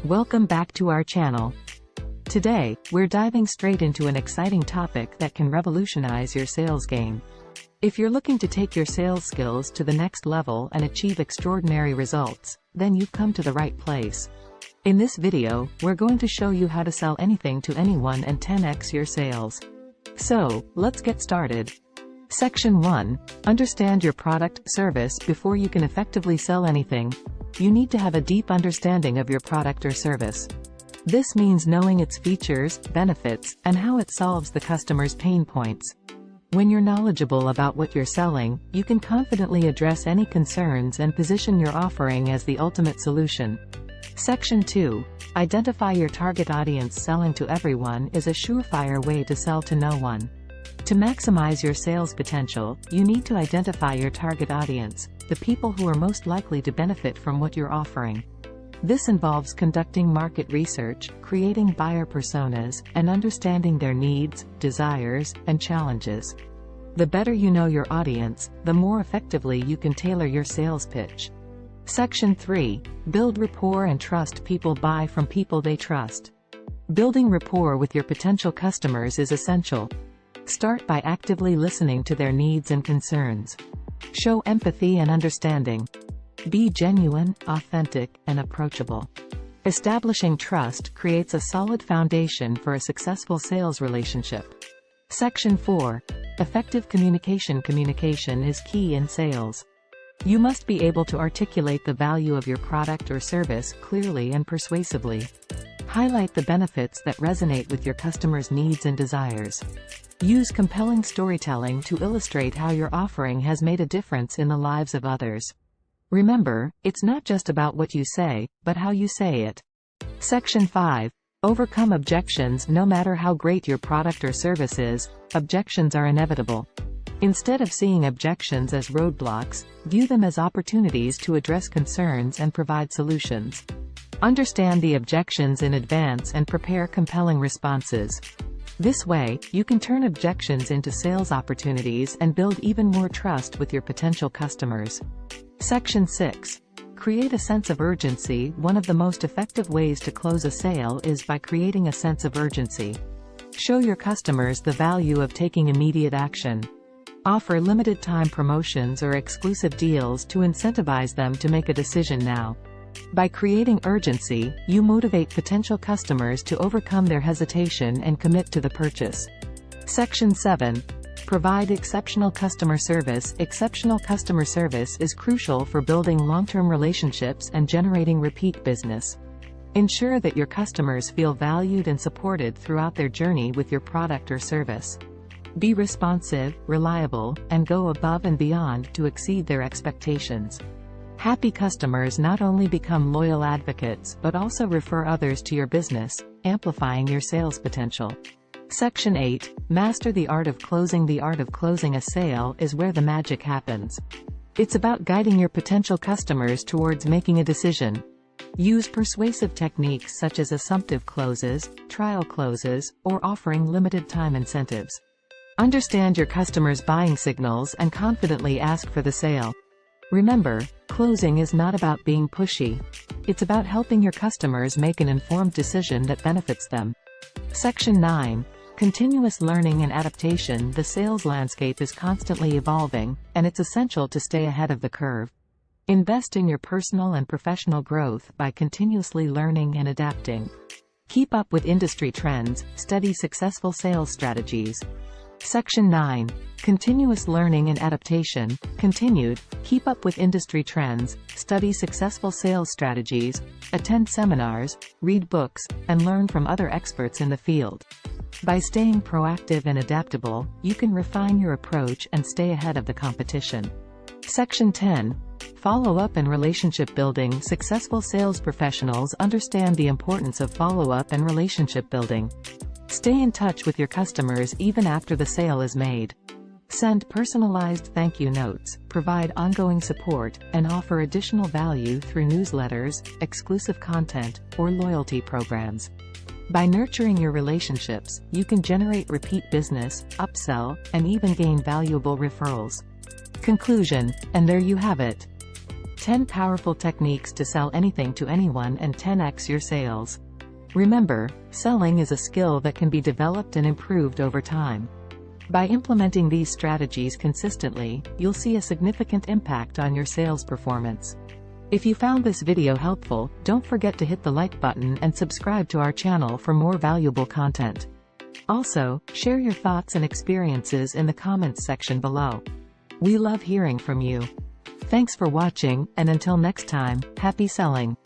Welcome back to our channel. Today, we're diving straight into an exciting topic that can revolutionize your sales game. If you're looking to take your sales skills to the next level and achieve extraordinary results, then you've come to the right place. In this video, we're going to show you how to sell anything to anyone and 10x your sales. So, let's get started. Section 1. Understand your product, service. Before you can effectively sell anything, you need to have a deep understanding of your product or service. This means knowing its features, benefits, and how it solves the customer's pain points. When you're knowledgeable about what you're selling, you can confidently address any concerns and position your offering as the ultimate solution. Section 2. Identify your target audience. Selling to everyone is a surefire way to sell to no one. To maximize your sales potential, you need to identify your target audience, the people who are most likely to benefit from what you're offering. This involves conducting market research, creating buyer personas, and understanding their needs, desires, and challenges. The better you know your audience, the more effectively you can tailor your sales pitch. Section 3. Build rapport and trust. People buy from people they trust. Building rapport with your potential customers is essential. Start by actively listening to their needs and concerns. Show empathy and understanding. Be genuine, authentic, and approachable. Establishing trust creates a solid foundation for a successful sales relationship. Section 4. Effective communication. Communication is key in sales. You must be able to articulate the value of your product or service clearly and persuasively. Highlight the benefits that resonate with your customers' needs and desires. Use compelling storytelling to illustrate how your offering has made a difference in the lives of others. Remember, it's not just about what you say, but how you say it. Section 5. Overcome objections. No matter how great your product or service is, objections are inevitable. Instead of seeing objections as roadblocks, view them as opportunities to address concerns and provide solutions. Understand the objections in advance and prepare compelling responses. This way, you can turn objections into sales opportunities and build even more trust with your potential customers. Section 6. Create a sense of urgency. One of the most effective ways to close a sale is by creating a sense of urgency. Show your customers the value of taking immediate action. Offer limited-time promotions or exclusive deals to incentivize them to make a decision now. By creating urgency, you motivate potential customers to overcome their hesitation and commit to the purchase. Section 7. Provide exceptional customer service. Exceptional customer service is crucial for building long-term relationships and generating repeat business. Ensure that your customers feel valued and supported throughout their journey with your product or service. Be responsive, reliable, and go above and beyond to exceed their expectations. Happy customers not only become loyal advocates but also refer others to your business, amplifying your sales potential. Section 8. Master the art of closing. The art of closing a sale is where the magic happens. It's about guiding your potential customers towards making a decision. Use persuasive techniques such as assumptive closes, trial closes, or offering limited-time incentives. Understand your customers' buying signals and confidently ask for the sale. Remember, closing is not about being pushy. It's about helping your customers make an informed decision that benefits them. Section 9. Continuous learning and adaptation. The sales landscape is constantly evolving, and it's essential to stay ahead of the curve. Invest in your personal and professional growth by continuously learning and adapting. Keep up with industry trends, study successful sales strategies. Section 9. Continuous learning and adaptation. Continued. Keep up with industry trends, study successful sales strategies, attend seminars, read books, and learn from other experts in the field. By staying proactive and adaptable, you can refine your approach and stay ahead of the competition. Section 10. Follow-up and relationship building. Successful sales professionals understand the importance of follow-up and relationship building. Stay in touch with your customers even after the sale is made. Send personalized thank you notes, provide ongoing support, and offer additional value through newsletters, exclusive content, or loyalty programs. By nurturing your relationships, you can generate repeat business, upsell, and even gain valuable referrals. Conclusion, and there you have it. 10 powerful techniques to sell anything to anyone and 10x your sales. Remember, selling is a skill that can be developed and improved over time. By implementing these strategies consistently, you'll see a significant impact on your sales performance. If you found this video helpful, don't forget to hit the like button and subscribe to our channel for more valuable content. Also, share your thoughts and experiences in the comments section below. We love hearing from you. Thanks for watching, and until next time, happy selling!